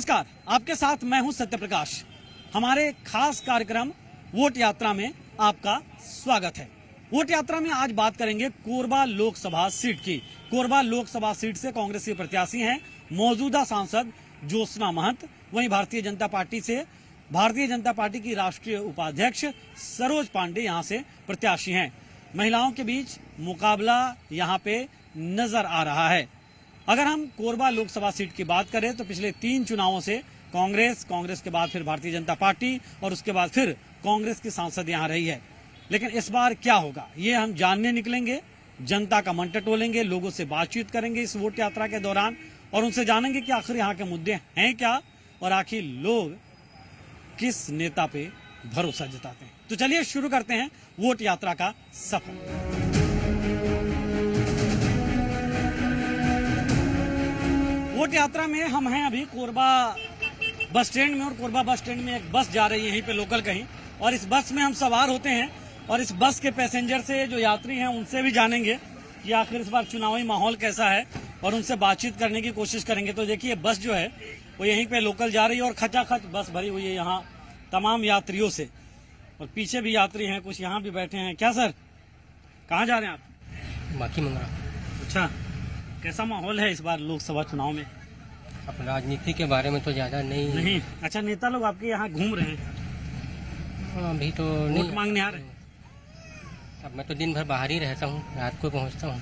नमस्कार, आपके साथ मैं हूं सत्यप्रकाश। हमारे खास कार्यक्रम वोट यात्रा में आपका स्वागत है। वोट यात्रा में आज बात करेंगे कोरबा लोकसभा सीट की। कोरबा लोकसभा सीट से कांग्रेस के प्रत्याशी हैं मौजूदा सांसद ज्योत्सना महंत। वहीं भारतीय जनता पार्टी की राष्ट्रीय उपाध्यक्ष सरोज पांडे यहां से प्रत्याशी हैं। महिलाओं के बीच मुकाबला यहां पे नजर आ रहा है। अगर हम कोरबा लोकसभा सीट की बात करें तो पिछले 3 चुनावों से कांग्रेस के बाद फिर भारतीय जनता पार्टी और उसके बाद फिर कांग्रेस की सांसद यहां रही है। लेकिन इस बार क्या होगा ये हम जानने निकलेंगे, जनता का मन टटोलेंगे, लोगों से बातचीत करेंगे इस वोट यात्रा के दौरान और उनसे जानेंगे कि आखिर यहाँ के मुद्दे हैं क्या और आखिर लोग किस नेता पे भरोसा जताते हैं। तो चलिए शुरू करते हैं वोट यात्रा का सफर। वोट यात्रा में हम हैं अभी कोरबा बस स्टैंड में और कोरबा बस स्टैंड में एक बस जा रही है यहीं पे लोकल कहीं, और इस बस में हम सवार होते हैं और इस बस के पैसेंजर से जो यात्री हैं उनसे भी जानेंगे कि आखिर इस बार चुनावी माहौल कैसा है और उनसे बातचीत करने की कोशिश करेंगे। तो देखिए बस जो है वो यहीं पे लोकल जा रही है और खचाखच बस भरी हुई है यहाँ तमाम यात्रियों से, और पीछे भी यात्री हैं, कुछ यहाँ भी बैठे हैं। क्या सर, कहाँ जा रहे हैं आप? बाकी मंगरा। अच्छा, कैसा माहौल है इस बार लोकसभा चुनाव में? अब राजनीति के बारे में तो ज्यादा नहीं। अच्छा, नेता लोग आपके यहाँ घूम रहे हैं? अभी तो वोट मांगने आ रहे हैं? अब मैं तो दिन भर बाहर ही रहता हूँ, रात को पहुँचता हूँ।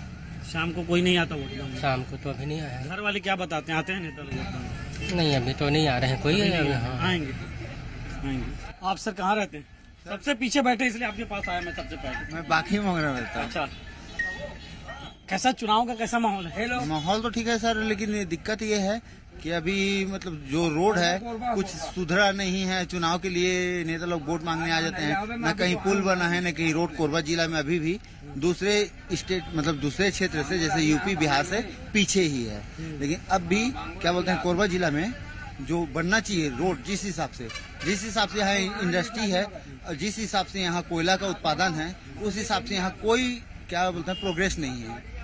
शाम को कोई नहीं आता वोट मांगने? शाम को तो अभी नहीं आया। घर वाले क्या बताते हैं, आते हैं नेता लोग? नहीं, अभी तो नहीं आ रहे हैं कोई। आएंगे। आप सर कहाँ रहते हैं? सबसे पीछे बैठे इसलिए आपके पास आया मैं सबसे पहले। मैं बाकी मंगरा रहता हूँ। अच्छा, कैसा चुनाव का कैसा माहौल है? माहौल तो ठीक है सर, लेकिन दिक्कत ये है कि अभी मतलब जो रोड है कुछ सुधरा नहीं है। चुनाव के लिए नेता लोग वोट मांगने आ जाते हैं, न कहीं पुल बना है न कहीं रोड। कोरबा जिला में अभी भी दूसरे स्टेट मतलब दूसरे क्षेत्र से जैसे यूपी बिहार से पीछे ही है। लेकिन अब भी क्या बोलते हैं, कोरबा जिला में जो बनना चाहिए रोड, जिस हिसाब से यहाँ इंडस्ट्री है और जिस हिसाब से यहाँ कोयला का उत्पादन है, उस हिसाब से यहाँ कोई क्या बोलते हैं प्रोग्रेस नहीं है।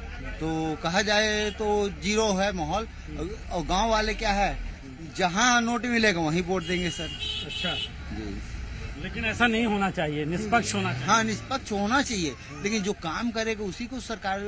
तो कहा जाए तो जीरो है माहौल। और गांव वाले क्या है, जहां नोट मिलेगा वहीं वोट देंगे सर। अच्छा जी, लेकिन ऐसा नहीं होना चाहिए, निष्पक्ष होना चाहिए। हाँ निष्पक्ष होना चाहिए, लेकिन जो काम करेगा उसी को सरकार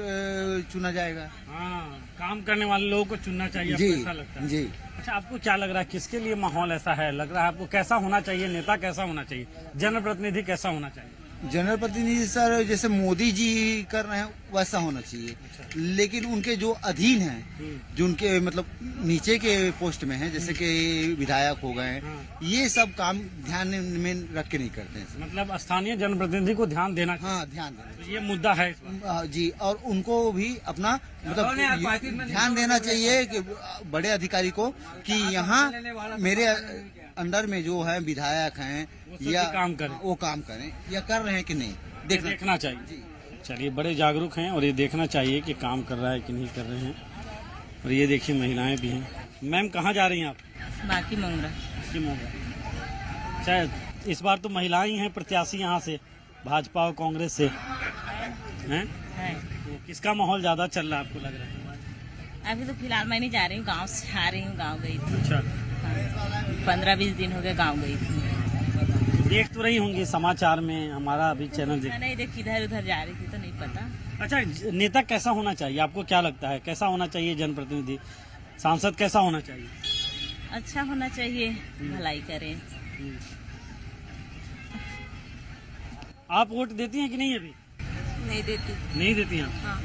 चुना जाएगा। हाँ, काम करने वाले लोगों को चुनना चाहिए। जी, ऐसा लगता है? जी। अच्छा, आपको क्या लग रहा है किसके लिए माहौल ऐसा है? लग रहा है आपको कैसा होना चाहिए, नेता कैसा होना चाहिए, जनप्रतिनिधि कैसा होना चाहिए? जनरल प्रतिनिधि सर जैसे मोदी जी कर रहे हैं वैसा होना चाहिए। लेकिन उनके जो अधीन हैं, जो उनके मतलब नीचे के पोस्ट में हैं, जैसे कि विधायक हो गए, ये सब काम ध्यान में रख के नहीं करते हैं। मतलब स्थानीय जनप्रतिनिधि को ध्यान देना चाहिए। हाँ, ध्यान देना तो ये मुद्दा है जी। और उनको भी अपना मतलब ध्यान देना चाहिए कि बड़े अधिकारी को कि यहाँ मेरे अंदर में जो है विधायक हैं या वो काम करें या कर रहे हैं कि नहीं, देखना चाहिए। चलिए, बड़े जागरूक हैं और ये देखना चाहिए कि काम कर रहा है कि नहीं कर रहे हैं। और ये देखिए महिलाएं भी हैं। मैम, कहाँ जा रही हैं आप? बाकी मंगरा। शायद इस बार तो महिलाएं ही हैं प्रत्याशी यहाँ से, भाजपा और कांग्रेस से हैं। तो किसका माहौल ज्यादा चल रहा है आपको लग रहा है? अभी तो फिलहाल मैं नहीं जा रही हूँ, गाँव से आ रही हूँ, गाँव गई थी। अच्छा, 15-20 दिन हो गए गाँव गई थी। देख तो रही होंगी समाचार में, हमारा अभी चैनल नहीं देख, इधर उधर जा रही थी तो नहीं पता। अच्छा, नेता कैसा होना चाहिए आपको क्या लगता है? कैसा होना चाहिए जनप्रतिनिधि, सांसद कैसा होना चाहिए? अच्छा होना चाहिए, भलाई करें। आप वोट देती हैं कि नहीं? अभी नहीं देती। नहीं देती हैं? हाँ।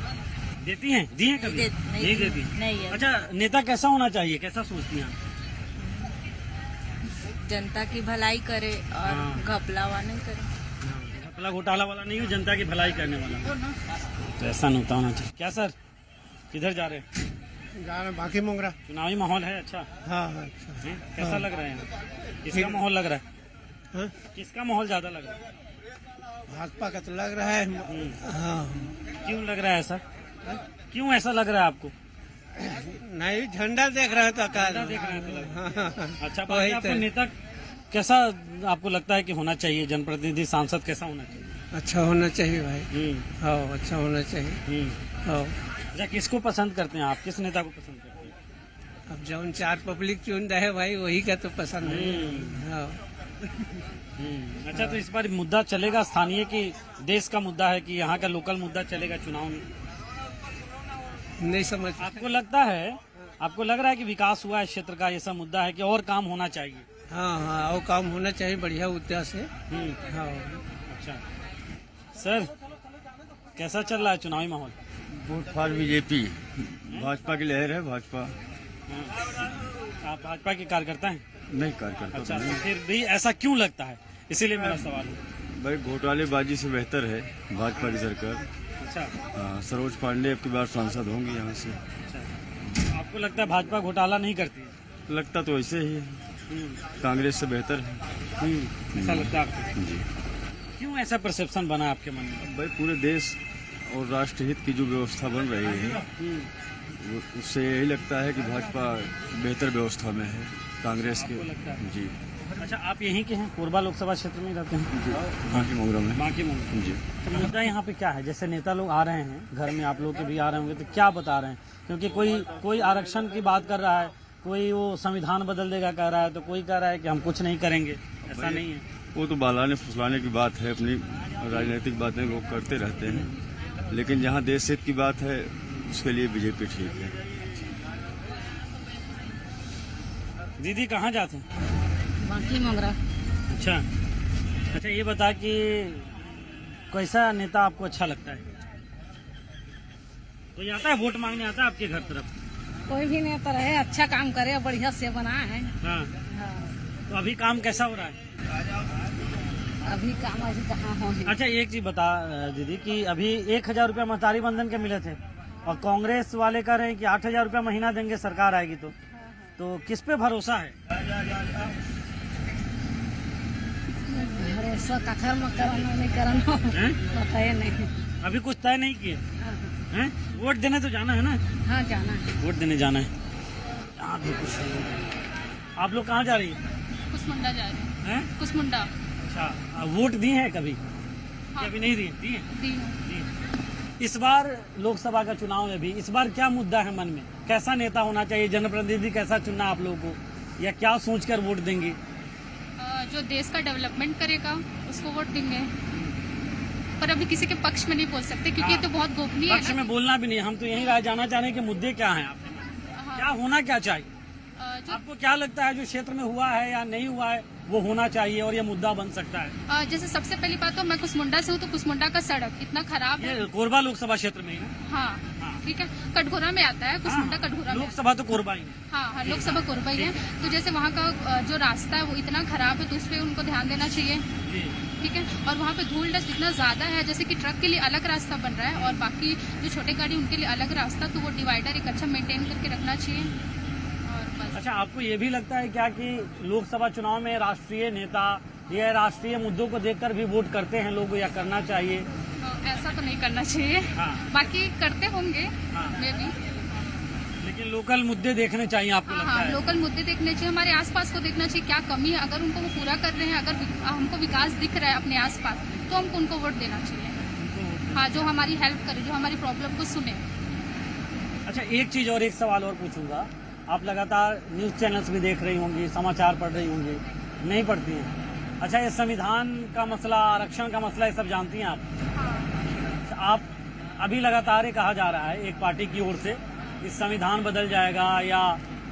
देती हैं? दी हैं कभी? नहीं देती। नहीं। अच्छा, नेता कैसा होना चाहिए, कैसा सोचती हैं? जनता की भलाई करे और घपलावा नहीं करे। घपला घोटाला वाला नहीं हो, जनता की भलाई करने वाला, तो ऐसा नहीं होना चाहिए। क्या सर, किधर जा रहे हैं? जा रहे बाकी मंगरा। चुनावी माहौल है? अच्छा। हाँ, अच्छा। कैसा लग रहा है? किसका माहौल लग रहा है? किसका माहौल ज्यादा लग रहा है? भाजपा का तो लग रहा है। हाँ। क्यों लग रहा है ऐसा? क्यों ऐसा लग रहा है आपको? नहीं, झंडा देख रहे तो झंडा देख रहे हैं तो लग रहा है। अच्छा, वही आपको तो। नेता कैसा आपको लगता है कि होना चाहिए, जनप्रतिनिधि सांसद कैसा होना चाहिए? अच्छा होना चाहिए भाई। हाँ, अच्छा होना चाहिए। हाँ। अच्छा, किसको पसंद करते हैं आप, किस नेता को पसंद करते हैं? अब जौन चार पब्लिक चुन रहे भाई वही का तो पसंद है। हाँ। अच्छा, तो इस बार मुद्दा चलेगा स्थानीय कि देश का मुद्दा है कि यहाँ का लोकल मुद्दा चलेगा चुनाव में? नहीं समझ। आपको लगता है, आपको लग रहा है कि विकास हुआ है क्षेत्र का, ये सब मुद्दा है कि और काम होना चाहिए? हाँ हाँ, और काम होना चाहिए बढ़िया उद्देश्य से। हाँ। अच्छा सर, कैसा चल रहा है चुनावी माहौल? वोट फॉर बीजेपी, भाजपा की लहर है। भाजपा। आप भाजपा के कार्यकर्ता हैं? नहीं कार्यकर्ता। अच्छा, तो फिर भी ऐसा क्यों लगता है, इसीलिए मेरा सवाल है। भाई घोटालेबाजी से बेहतर है भाजपा की सरकार। अच्छा। हाँ, सरोज पांडे अब की बार सांसद होंगे यहाँ से। अच्छा, आपको लगता है भाजपा घोटाला नहीं करती है? लगता तो ऐसे ही है, कांग्रेस से बेहतर है। ऐसा लगता है आपको? जी। क्यों ऐसा परसेप्शन बना आपके मन में? भाई पूरे देश और राष्ट्रहित की जो व्यवस्था बन रही है उससे यही लगता है कि भाजपा बेहतर व्यवस्था में है कांग्रेस के। जी। अच्छा, आप यहीं के हैं, कोरबा लोकसभा क्षेत्र में रहते हैं? हाँ की मोगरा में। बाकी मुंबई। जी। तो मुद्दा यहाँ पे क्या है? जैसे नेता लोग आ रहे हैं घर में, आप लोग के भी आ रहे होंगे, तो क्या बता रहे हैं? क्योंकि कोई आरक्षण की बात कर रहा है, कोई वो संविधान बदल देगा कह रहा है, तो कोई कह रहा है कि हम कुछ नहीं करेंगे। ऐसा नहीं है। वो तो बहलाने फुसलाने की बात है, अपनी राजनीतिक बातें लोग करते रहते हैं, लेकिन जहाँ देश हित की बात है उसके लिए बीजेपी ठीक है। दीदी कहाँ जाते हैं? बाकी मंगरा। अच्छा अच्छा, ये बता कि कैसा नेता आपको अच्छा लगता है? कोई आता है वोट मांगने, आता है आपके घर तरफ? कोई भी नेता रहे, अच्छा काम करे, बढ़िया से बनाए है। हाँ। तो अभी काम कैसा हो रहा है? अभी काम अभी कहाँ हो। अच्छा, एक चीज बता दीदी कि अभी 1000 रुपया महतारी बंधन के मिले थे और कांग्रेस वाले कह रहे हैं कि 8000 रुपया महीना देंगे सरकार आएगी तो किस पे भरोसा है? भरोसा कखर में करना नहीं करना पता ही नहीं। अभी कुछ तय नहीं किए हैं? वोट देने तो जाना है ना? हाँ जाना है, वोट देने जाना है। यहाँ भी कुछ नहीं है। आप लोग कहाँ जा रही है? कुसमुंडा जा रहे हैं? कुसमुंडा। अच्छा, वोट दिए हैं कभी? हाँ। अभी नहीं दिए? दिए? दी। इस बार लोकसभा का चुनाव में भी इस बार क्या मुद्दा है मन में? कैसा नेता होना चाहिए? जनप्रतिनिधि कैसा चुनना आप लोगों को, या क्या सोचकर वोट देंगे? जो देश का डेवलपमेंट करेगा उसको वोट देंगे, पर अभी किसी के पक्ष में नहीं बोल सकते क्योंकि ये तो बहुत गोपनीय है। पक्ष में बोलना भी नहीं, हम तो यही राय जानना चाह रहे हैं कि मुद्दे क्या हैं आपसे? हाँ। क्या होना क्या चाहिए? जो आपको क्या लगता है जो क्षेत्र में हुआ है या नहीं हुआ है वो होना चाहिए और ये मुद्दा बन सकता है? जैसे सबसे पहली बात तो मैं कुसमुंडा से हूँ, तो कुसमुंडा का सड़क इतना खराब है। ये कोरबा लोकसभा क्षेत्र में ही है? हाँ ठीक है, कटघोरा में आता है कुसमुंडा, कटघोरा में। लोकसभा तो कोरबा ही है। हाँ लोकसभा कोरबा ही है। तो जैसे वहाँ का जो रास्ता है वो इतना खराब है, तो उस पर उनको ध्यान देना चाहिए। ठीक है, और वहाँ पे धूल डस्ट इतना ज्यादा है, जैसे कि ट्रक के लिए अलग रास्ता बन रहा है और बाकी जो छोटे गाड़ी उनके लिए अलग रास्ता, तो वो डिवाइडर एक अच्छा मेंटेन करके रखना चाहिए। और बस। अच्छा, आपको ये भी लगता है क्या कि लोकसभा चुनाव में राष्ट्रीय नेता या राष्ट्रीय मुद्दों को देखकर भी वोट करते हैं लोग, या करना चाहिए? ऐसा तो नहीं करना चाहिए। हाँ। बाकी करते होंगे मे भी, लेकिन लोकल मुद्दे देखने चाहिए आपको लगता हाँ है? लोकल मुद्दे देखने चाहिए, हमारे आसपास को देखना चाहिए क्या कमी है, अगर उनको वो पूरा कर रहे हैं, अगर हमको विकास दिख रहा है अपने आसपास, तो हमको उनको वोट देना चाहिए। हाँ, जो हमारी हेल्प करे, जो हमारी प्रॉब्लम को सुने। अच्छा, एक चीज और, एक सवाल और पूछूंगा। आप लगातार न्यूज चैनल्स भी देख रही होंगी, समाचार पढ़ रही होंगी, नहीं पढ़ती हैं? अच्छा, ये संविधान का मसला, आरक्षण का मसला, ये सब जानती हैं आप? हाँ। आप अभी लगातार ये कहा जा रहा है एक पार्टी की ओर से कि संविधान बदल जाएगा या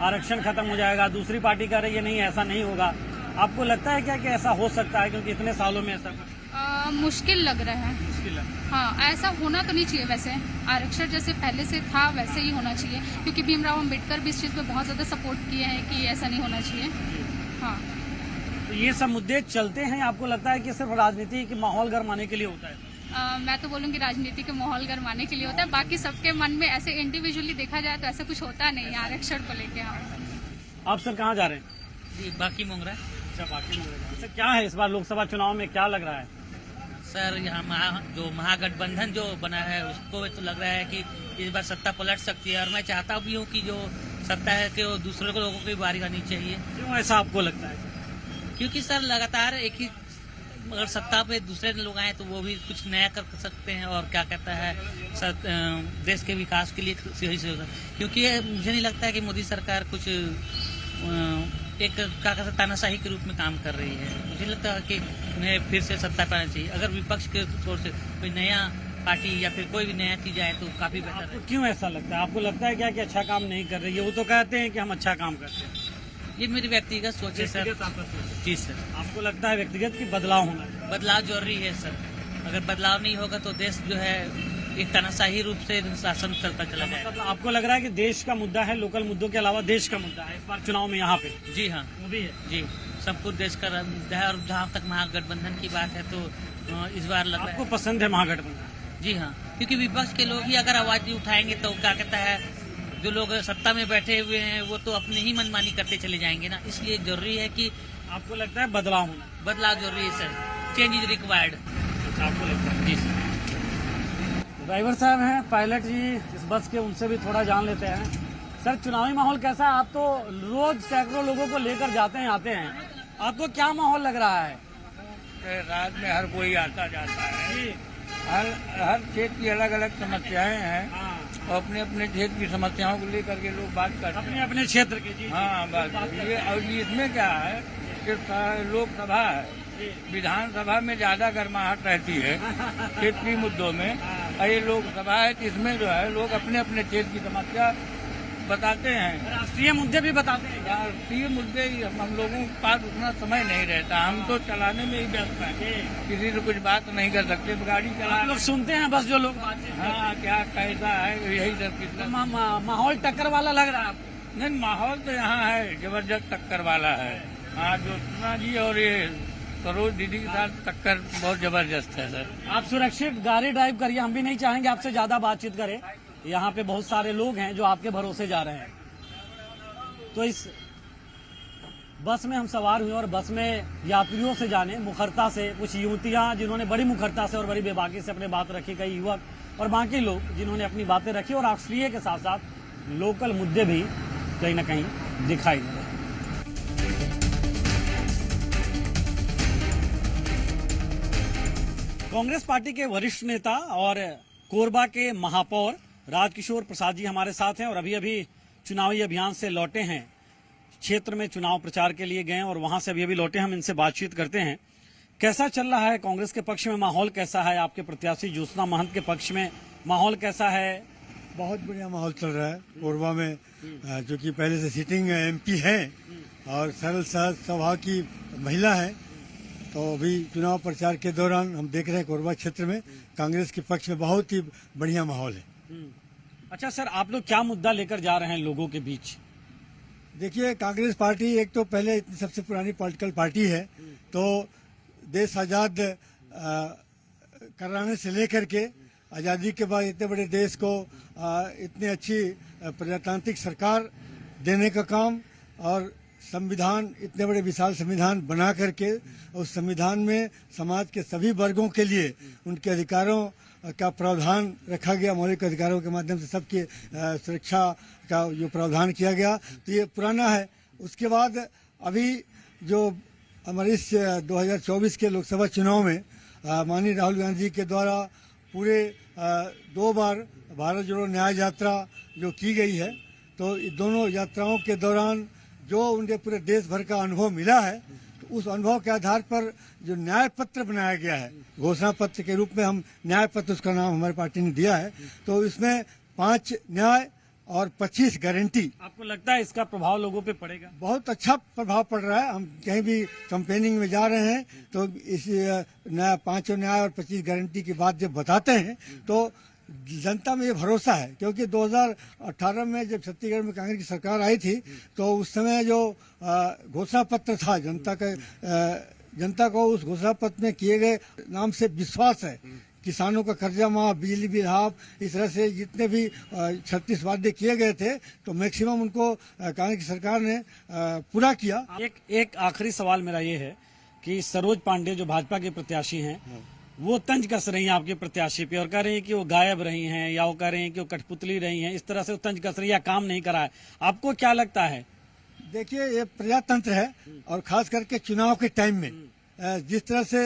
आरक्षण खत्म हो जाएगा, दूसरी पार्टी कह रही है नहीं ऐसा नहीं होगा। आपको लगता है क्या कि ऐसा हो सकता है? क्योंकि इतने सालों में ऐसा मुश्किल लग रहा है। मुश्किल है। हाँ, ऐसा होना तो नहीं चाहिए। वैसे आरक्षण जैसे पहले से था वैसे ही होना चाहिए, क्योंकि भीमराव अम्बेडकर भी इस चीज पे बहुत ज्यादा सपोर्ट किए हैं कि ऐसा नहीं होना चाहिए। हाँ, तो ये सब मुद्दे चलते हैं, आपको लगता है कि सिर्फ राजनीति के माहौल गरमाने के लिए होता है? मैं तो बोलूँगी राजनीति के माहौल गरमाने के लिए होता है, बाकी सबके मन में ऐसे इंडिविजुअली देखा जाए तो ऐसा कुछ होता नहीं है आरक्षण को लेके। हाँ। आप सर कहाँ जा रहे हैं? बाकी मोगरा। अच्छा, बाकी सर क्या है इस बार लोकसभा चुनाव में, क्या लग रहा है? सर यहाँ जो महागठबंधन जो बना है उसको तो लग रहा है कि इस बार सत्ता पलट सकती है, और मैं चाहता भी हूँ कि जो सत्ता है कि वो दूसरे लोगों की बारी आनी चाहिए। क्यों ऐसा आपको लगता है? क्योंकि सर लगातार एक ही अगर सत्ता पे दूसरे लोग आए तो वो भी कुछ नया कर सकते हैं और क्या कहता है देश के विकास के लिए सही से होगा। क्योंकि मुझे नहीं लगता है कि मोदी सरकार कुछ एक क्या कहते हैं तानाशाही के रूप में काम कर रही है। मुझे लगता है कि उन्हें फिर से सत्ता पर आना चाहिए। अगर विपक्ष के तौर से कोई नया पार्टी या फिर कोई भी नया चीज आए तो काफी बेहतर है। क्यों ऐसा लगता है? आपको लगता है क्या कि अच्छा काम नहीं कर रही है? वो तो कहते हैं कि हम अच्छा काम करते हैं। ये मेरी व्यक्तिगत सोच है सर। जी सर। आपको लगता है व्यक्तिगत कि बदलाव होना चाहिए? बदलाव जरूरी है सर। अगर बदलाव नहीं होगा तो देश जो है एक तानाशाही रूप से शासन करता चला जाएगा। मतलब आपको लग रहा है कि देश का मुद्दा है, लोकल मुद्दों के अलावा देश का मुद्दा है इस बार चुनाव में यहाँ पे? जी हाँ, वो भी है जी। सब कुछ देश का मुद्दा है। और जहाँ तक महागठबंधन की बात है तो इस बार लग रहा आपको है। पसंद है महागठबंधन? जी हाँ, क्योंकि विपक्ष के लोग ही अगर आवाज नहीं उठाएंगे तो क्या कहता है जो लोग सत्ता में बैठे हुए हैं वो तो अपनी ही मनमानी करते चले जाएंगे ना। इसलिए जरूरी है कि आपको लगता है बदलाव होना? बदलाव जरूरी है सर। Change is required. आपको लगता है? जी सर। ड्राइवर साहब हैं, पायलट जी इस बस के, उनसे भी थोड़ा जान लेते हैं। सर, चुनावी माहौल कैसा है? आप तो रोज सैकड़ों लोगों को लेकर जाते हैं आते हैं, आपको क्या माहौल लग रहा है? रात में हर कोई आता जाता है। हर क्षेत्र की अलग अलग समस्याएं हैं और अपने अपने क्षेत्र की समस्याओं को लेकर के लोग बात करते हैं। अपने अपने क्षेत्र की? जी। हाँ, बस ये। और इसमें क्या है कि लोकसभा है, विधानसभा में ज्यादा गर्माहट रहती है क्षेत्रीय मुद्दों में। और ये लोकसभा है, इसमें जो है लोग अपने अपने क्षेत्र की समस्या बताते हैं। राष्ट्रीय मुद्दे भी बताते हैं? राष्ट्रीय मुद्दे हम लोगों के पास उतना समय नहीं रहता। हम तो चलाने में ही व्यस्त हैं, किसी से कुछ बात नहीं कर सकते। गाड़ी चला लोग सुनते हैं बस जो लोग बातचीत। हाँ, क्या कैसा है यही सब कितना माहौल टक्कर वाला लग रहा है आपको? नहीं, माहौल तो यहाँ है जबरदस्त टक्कर वाला है। हाँ, ज्योत्सना जी और ये सरोज दीदी के साथ टक्कर बहुत जबरदस्त है सर। आप सुरक्षित गाड़ी ड्राइव करिए, हम भी नहीं चाहेंगे आपसे ज्यादा बातचीत करें। यहाँ पे बहुत सारे लोग हैं जो आपके भरोसे जा रहे हैं। तो इस बस में हम सवार हुए और बस में यात्रियों से जाने मुखरता से, कुछ युवतियां जिन्होंने बड़ी मुखरता से और बड़ी बेबाकी से अपने बात रखी, कई युवक और बाकी लोग जिन्होंने अपनी बातें रखी, और राष्ट्रीय के साथ साथ लोकल मुद्दे भी कहीं न कहीं दिखाई दे रहे हैं। कांग्रेस पार्टी के वरिष्ठ नेता और कोरबा के महापौर राजकिशोर प्रसाद जी हमारे साथ हैं और अभी अभी चुनावी अभियान से लौटे हैं। क्षेत्र में चुनाव प्रचार के लिए गए और वहां से अभी लौटे। हम इनसे बातचीत करते हैं। कैसा चल रहा है कांग्रेस के पक्ष में माहौल? कैसा है आपके प्रत्याशी ज्योत्सना महंत के पक्ष में माहौल कैसा है? बहुत बढ़िया माहौल चल रहा है कोरबा में, जो कि पहले से सिटिंग एमपी है और सरल सहज स्वभाव की महिला है। तो अभी चुनाव प्रचार के दौरान हम देख रहे हैं कोरबा क्षेत्र में कांग्रेस के पक्ष में बहुत ही बढ़िया माहौल है। अच्छा सर, आप लोग क्या मुद्दा लेकर जा रहे हैं लोगों के बीच? देखिए, कांग्रेस पार्टी एक तो पहले इतनी सबसे पुरानी पॉलिटिकल पार्टी है, तो देश आजाद कराने से लेकर के आजादी के बाद इतने बड़े देश को इतनी अच्छी प्रजातांत्रिक सरकार देने का काम, और संविधान, इतने बड़े विशाल संविधान बना करके उस संविधान में समाज के सभी वर्गों के लिए उनके अधिकारों का प्रावधान रखा गया, मौलिक अधिकारों के माध्यम से सबकी सुरक्षा का जो प्रावधान किया गया, तो ये पुराना है। उसके बाद अभी जो हमारे इस 2024 के लोकसभा चुनाव में माननीय राहुल गांधी के द्वारा पूरे 2 बार भारत जोड़ो न्याय यात्रा जो की गई है, तो दोनों यात्राओं के दौरान जो उनके पूरे देश भर का अनुभव मिला है, तो उस अनुभव के आधार पर जो न्याय पत्र बनाया गया है, घोषणा पत्र के रूप में हम न्याय पत्र, उसका नाम हमारी पार्टी ने दिया है, तो इसमें 5 न्याय और 25 गारंटी। आपको लगता है इसका प्रभाव लोगों पे पड़ेगा? बहुत अच्छा प्रभाव पड़ रहा है। हम कहीं भी कैंपेनिंग में जा रहे हैं तो इस 5 न्याय और 25 गारंटी की बात जब बताते हैं तो जनता में ये भरोसा है, क्योंकि 2018 में जब छत्तीसगढ़ में कांग्रेस की सरकार आई थी तो उस समय जो घोषणा पत्र था जनता को उस घोषणा पत्र में किए गए नाम से विश्वास है। किसानों का कर्जा माफ, बिजली बिल हाफ, इस तरह से जितने भी 36 वादे किए गए थे तो मैक्सिमम उनको कांग्रेस की सरकार ने पूरा किया। एक आखिरी सवाल मेरा ये है कि सरोज पांडे जो भाजपा के प्रत्याशी हैं, वो तंज कस रही हैं आपके प्रत्याशी पे और कह रही हैं कि वो गायब रही हैं, या वो कह रही हैं कि वो कठपुतली रही हैं, इस तरह से वो तंज कस रही है, काम नहीं करा है। आपको क्या लगता है? देखिए, ये प्रजातंत्र है और खास करके चुनाव के टाइम में जिस तरह से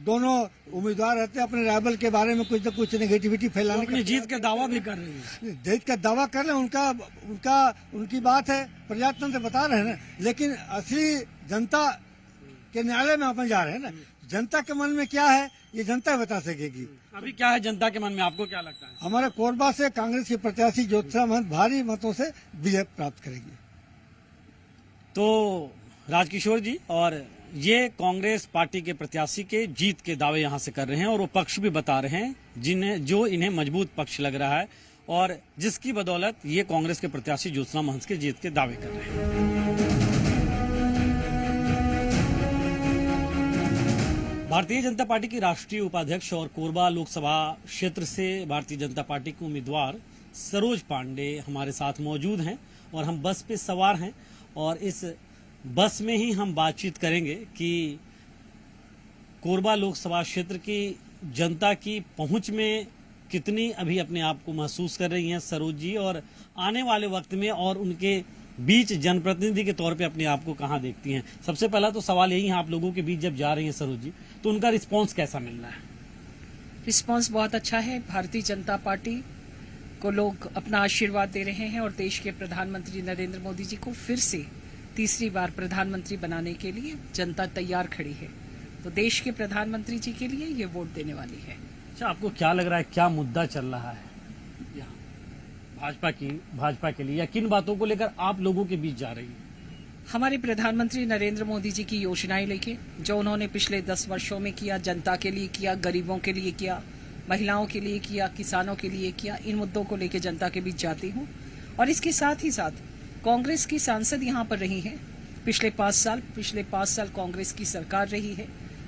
दोनों उम्मीदवार रहते हैं अपने राइवल के बारे में कुछ न कुछ नेगेटिविटी फैलाने अपनी जीत का दावा भी कर रही है। जीत का दावा कर रहे हैं, उनकी बात है, प्रजातंत्र बता रहे हैं ना, लेकिन असली जनता के न्यायालय में अपन जा रहे हैं ना। जनता के मन में क्या है ये जनता बता सकेगी। अभी क्या है जनता के मन में, आपको क्या लगता है? हमारे कोरबा से कांग्रेस की प्रत्याशी ज्योत्सना महंत भारी मतों से विजय प्राप्त करेगी। तो राजकिशोर जी, और ये कांग्रेस पार्टी के प्रत्याशी के जीत के दावे यहाँ से कर रहे हैं और वो पक्ष भी बता रहे हैं जो इन्हें मजबूत पक्ष लग रहा है और जिसकी बदौलत ये कांग्रेस के प्रत्याशी ज्योत्सना महंत के जीत के दावे कर रहे हैं। भारतीय जनता पार्टी की राष्ट्रीय उपाध्यक्ष और कोरबा लोकसभा क्षेत्र से भारतीय जनता पार्टी के उम्मीदवार सरोज पांडे हमारे साथ मौजूद हैं और हम बस पे सवार हैं और इस बस में ही हम बातचीत करेंगे कि कोरबा लोकसभा क्षेत्र की जनता की पहुंच में कितनी अभी अपने आप को महसूस कर रही हैं सरोज जी, और आने वाले वक्त में और उनके बीच जनप्रतिनिधि के तौर पे अपने आप को कहां देखती हैं। सबसे पहला तो सवाल यही है, आप लोगों के बीच जब जा रही हैं सरोज जी, तो उनका रिस्पांस कैसा मिल रहा है? रिस्पांस बहुत अच्छा है। भारतीय जनता पार्टी को लोग अपना आशीर्वाद दे रहे हैं और देश के प्रधानमंत्री नरेंद्र मोदी जी को फिर से तीसरी बार प्रधानमंत्री बनाने के लिए जनता तैयार खड़ी है। तो देश के प्रधानमंत्री जी के लिए ये वोट देने वाली है। अच्छा, आपको क्या लग रहा है, क्या मुद्दा चल रहा है यहाँ भाजपा के लिए, या किन बातों को लेकर आप लोगों के बीच जा रही है? हमारे प्रधानमंत्री नरेंद्र मोदी जी की योजनाएं लेके जो उन्होंने पिछले 10 वर्षों में किया, जनता के लिए किया, गरीबों के लिए किया, महिलाओं के लिए किया, किसानों के लिए किया, इन मुद्दों को लेकर जनता के बीच जाती हूँ। और इसके साथ ही साथ कांग्रेस की सांसद यहाँ पर रही है पिछले 5 साल कांग्रेस की सरकार रही है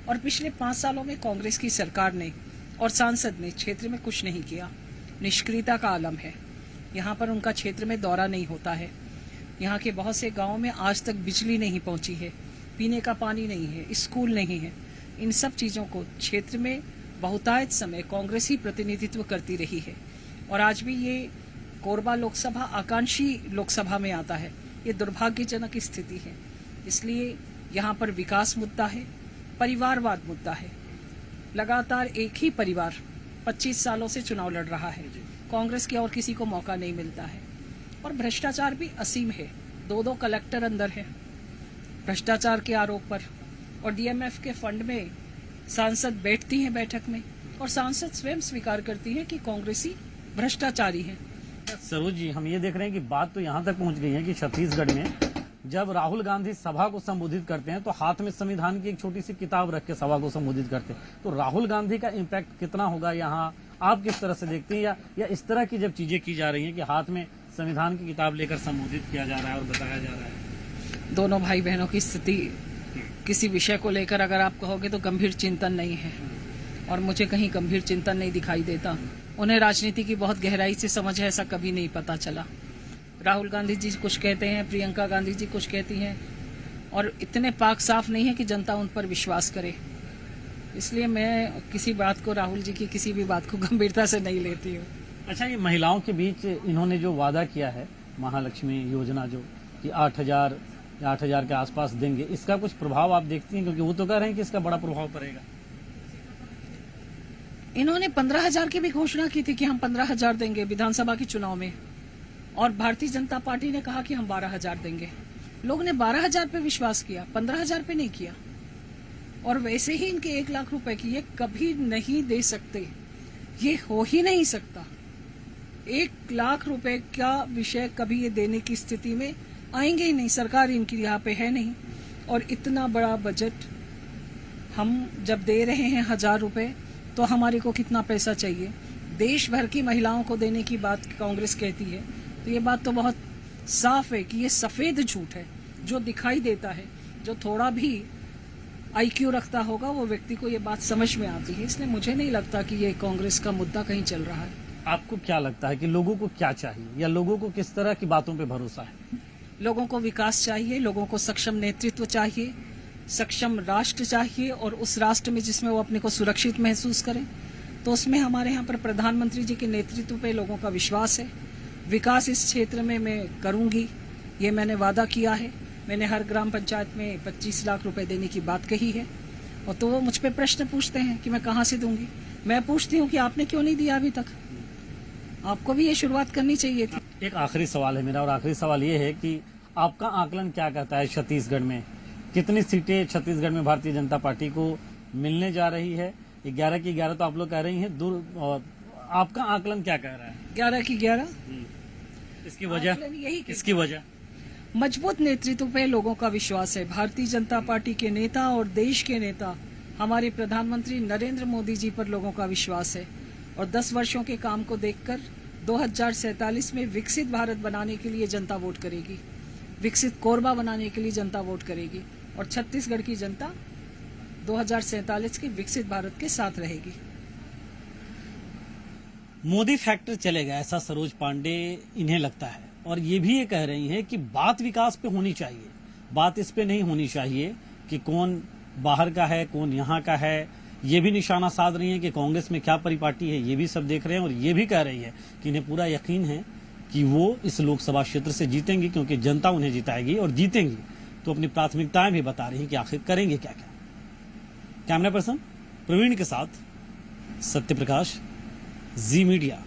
और पिछले 5 सालों में कांग्रेस की सरकार ने और सांसद ने क्षेत्र में कुछ नहीं किया। निष्क्रियता का आलम है। यहाँ पर उनका क्षेत्र में दौरा नहीं होता है। यहाँ के बहुत से गांवों में आज तक बिजली नहीं पहुंची है, पीने का पानी नहीं है, स्कूल नहीं है। इन सब चीजों को क्षेत्र में बहुतायत समय कांग्रेस ही प्रतिनिधित्व करती रही है और आज भी ये कोरबा लोकसभा आकांक्षी लोकसभा में आता है। ये दुर्भाग्यजनक स्थिति है। इसलिए यहाँ पर विकास मुद्दा है, परिवारवाद मुद्दा है। लगातार एक ही परिवार 25 सालों से चुनाव लड़ रहा है। कांग्रेस के और किसी को मौका नहीं मिलता है और भ्रष्टाचार भी असीम है। 2 कलेक्टर अंदर है भ्रष्टाचार के आरोप पर और डीएमएफ के फंड में सांसद बैठती हैं बैठक में और सांसद स्वयं स्वीकार करती हैं कि कांग्रेसी भ्रष्टाचारी हैं। सरोज जी, हम ये देख रहे हैं कि बात तो यहाँ तक पहुँच गई है कि छत्तीसगढ़ में जब राहुल गांधी सभा को संबोधित करते हैं तो हाथ में संविधान की एक छोटी सी किताब रख के सभा को संबोधित करते हैं। तो राहुल गांधी का इम्पैक्ट कितना होगा यहाँ, आप किस तरह से देखते हैं? या इस तरह की जब चीजें की जा रही हैं कि हाथ में संविधान की किताब लेकर संबोधित किया जा रहा है और बताया जा रहा है? दोनों भाई बहनों की स्थिति किसी विषय को लेकर अगर आप कहोगे तो गंभीर चिंतन नहीं है और मुझे कहीं गंभीर चिंतन नहीं दिखाई देता। उन्हें राजनीति की बहुत गहराई से समझ है, ऐसा कभी नहीं पता चला। राहुल गांधी जी कुछ कहते हैं, प्रियंका गांधी जी कुछ कहती हैं और इतने पाक साफ नहीं है कि जनता उन पर विश्वास करे। इसलिए मैं किसी बात को, राहुल जी की किसी भी बात को गंभीरता से नहीं लेती हूँ। अच्छा, ये महिलाओं के बीच इन्होंने जो वादा किया है महालक्ष्मी योजना, जो कि 8,000 के आसपास देंगे, इसका कुछ प्रभाव आप देखती हैं? क्योंकि वो तो कह रहे हैं कि इसका बड़ा प्रभाव पड़ेगा। इन्होंने 15,000 की भी घोषणा की थी कि हम 15,000 देंगे विधानसभा के चुनाव में और भारतीय जनता पार्टी ने कहा कि हम 12,000 देंगे। लोग ने 12,000 पे विश्वास किया, 15,000 पे नहीं किया। और वैसे ही इनके 1 लाख रुपए की ये कभी नहीं दे सकते, ये हो ही नहीं सकता। 1 लाख रुपए का विषय कभी ये देने की स्थिति में आएंगे ही नहीं। सरकार इनकी यहाँ पे है नहीं और इतना बड़ा बजट हम जब दे रहे हैं 1,000 रुपए तो हमारे को कितना पैसा चाहिए। देश भर की महिलाओं को देने की बात कांग्रेस कहती है, तो ये बात तो बहुत साफ है कि ये सफेद झूठ है। जो दिखाई देता है, जो थोड़ा भी आईक्यू रखता होगा वो व्यक्ति को ये बात समझ में आती है। इसलिए मुझे नहीं लगता कि ये कांग्रेस का मुद्दा कहीं चल रहा है। आपको क्या लगता है कि लोगों को क्या चाहिए, या लोगों को किस तरह की बातों पे भरोसा है? लोगों को विकास चाहिए, लोगों को सक्षम नेतृत्व चाहिए, सक्षम राष्ट्र चाहिए और उस राष्ट्र में जिसमें वो अपने को सुरक्षित महसूस करें। तो उसमें हमारे यहाँ पर प्रधानमंत्री जी के नेतृत्व पे लोगों का विश्वास है। विकास इस क्षेत्र में मैं करूंगी, ये मैंने वादा किया है। मैंने हर ग्राम पंचायत में 25 लाख रुपए देने की बात कही है और तो वो मुझ पे प्रश्न पूछते हैं कि मैं कहाँ से दूंगी। मैं पूछती हूँ कि आपने क्यों नहीं दिया अभी तक? आपको भी ये शुरुआत करनी चाहिए थी। एक आखिरी सवाल है मेरा, और आखिरी सवाल ये है कि आपका आकलन क्या कहता है, छत्तीसगढ़ में कितनी सीटें छत्तीसगढ़ में भारतीय जनता पार्टी को मिलने जा रही है? 11 की 11 तो आप लोग कह रही हैं दूर, और आपका आकलन क्या कह रहा है? 11 की 11। इसकी वजह? यही इसकी वजह मजबूत नेतृत्व पे लोगों का विश्वास है। भारतीय जनता पार्टी के नेता और देश के नेता हमारे प्रधानमंत्री नरेंद्र मोदी जी पर लोगों का विश्वास है, और 10 वर्षों के काम को देखकर 2047 में विकसित भारत बनाने के लिए जनता वोट करेगी, विकसित कोरबा बनाने के लिए जनता वोट करेगी, और छत्तीसगढ़ की जनता 2047 के विकसित भारत के साथ रहेगी। मोदी फैक्टर चलेगा, ऐसा सरोज पांडे इन्हें लगता है, और ये भी ये कह रही हैं कि बात विकास पे होनी चाहिए, बात इस पे नहीं होनी चाहिए कि कौन बाहर का है कौन यहाँ का है। ये भी निशाना साध रही है कि कांग्रेस में क्या परिपाटी है, ये भी सब देख रहे हैं, और ये भी कह रही है कि इन्हें पूरा यकीन है कि वो इस लोकसभा क्षेत्र से जीतेंगी, क्योंकि जनता उन्हें जिताएगी, और जीतेंगी तो अपनी प्राथमिकताएं भी बता रही हैं कि आखिर करेंगे क्या क्या। कैमरा पर्सन प्रवीण के साथ सत्य प्रकाश, जी मीडिया।